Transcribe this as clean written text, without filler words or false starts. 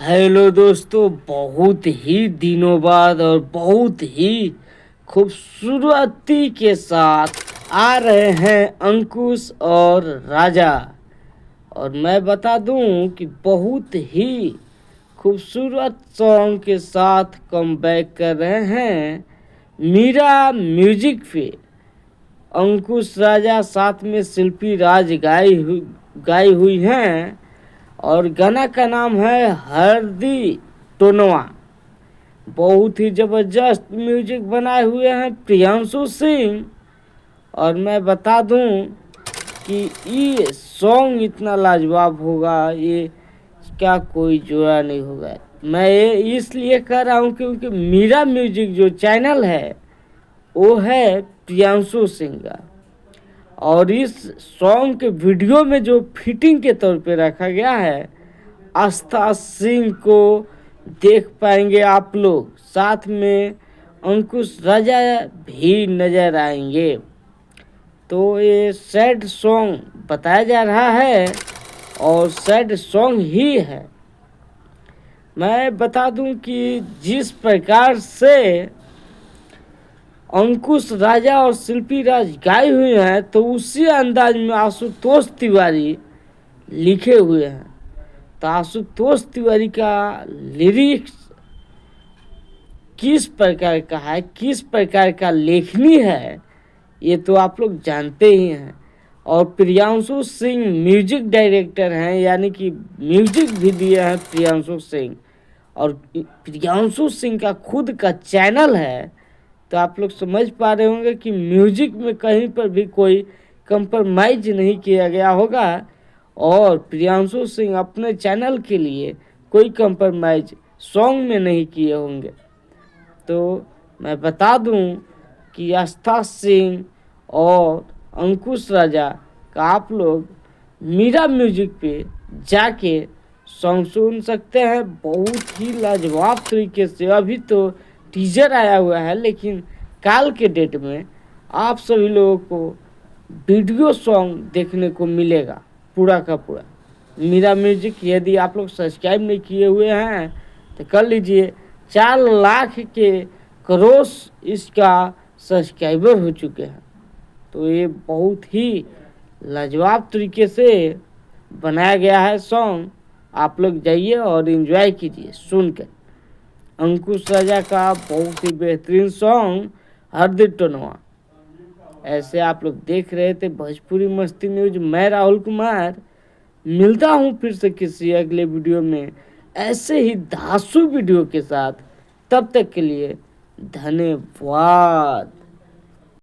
Hello दोस्तों, बहुत ही दिनों बाद और बहुत ही खूबसूरती के साथ आ रहे हैं अंकुश और राजा। और मैं बता दूं कि बहुत ही खूबसूरत सॉन्ग के साथ कम बैक कर रहे हैं मीरा म्यूजिक पे। अंकुश राजा साथ में शिल्पी राज गाई हुई हैं। और गाना का नाम है हरदी टोनवा। बहुत ही ज़बरदस्त म्यूजिक बनाए हुए हैं प्रियांशु सिंह। और मैं बता दूं कि ये सॉन्ग इतना लाजवाब होगा, ये क्या कोई जोड़ा नहीं होगा। मैं ये इसलिए कह रहा हूँ क्योंकि मीरा म्यूजिक जो चैनल है वो है प्रियांशु सिंह का। और इस सॉन्ग के वीडियो में जो फिटिंग के तौर पे रखा गया है, आस्था सिंह को देख पाएंगे आप लोग, साथ में अंकुश राजा भी नजर आएंगे। तो ये सैड सॉन्ग बताया जा रहा है और सैड सॉन्ग ही है। मैं बता दूं कि जिस प्रकार से अंकुश राजा और शिल्पी राज गाए हुए हैं तो उसी अंदाज में आशुतोष तिवारी लिखे हुए हैं। तो आशुतोष तिवारी का लिरिक्स किस प्रकार का है, किस प्रकार का लेखनी है, ये तो आप लोग जानते ही हैं। और प्रियांशु सिंह म्यूजिक डायरेक्टर हैं, यानी कि म्यूजिक भी दिए हैं प्रियांशु सिंह। और प्रियांशु सिंह का खुद का चैनल है। तो आप लोग समझ पा रहे होंगे कि म्यूजिक में कहीं पर भी कोई कंप्रोमाइज नहीं किया गया होगा। और प्रियांशु सिंह अपने चैनल के लिए कोई कंप्रोमाइज सॉन्ग में नहीं किए होंगे। तो मैं बता दूं कि आस्था सिंह और अंकुश राजा का आप लोग मीरा म्यूजिक पे जाके सॉन्ग सुन सकते हैं। बहुत ही लाजवाब तरीके से अभी तो टीजर आया हुआ है, लेकिन काल के डेट में आप सभी लोगों को वीडियो सॉन्ग देखने को मिलेगा पूरा का पूरा। मीरा म्यूजिक यदि आप लोग सब्सक्राइब नहीं किए हुए हैं तो कर लीजिए। 4 लाख के क्रॉस इसका सब्सक्राइबर हो चुके हैं। तो ये बहुत ही लाजवाब तरीके से बनाया गया है सॉन्ग। आप लोग जाइए और एंजॉय कीजिए सुनकर। अंकुश राजा का बहुत ही बेहतरीन सॉन्ग हरदी टोनवा। ऐसे आप लोग देख रहे थे भोजपुरी मस्ती न्यूज। मैं राहुल कुमार मिलता हूँ फिर से किसी अगले वीडियो में ऐसे ही धांसू वीडियो के साथ। तब तक के लिए धन्यवाद।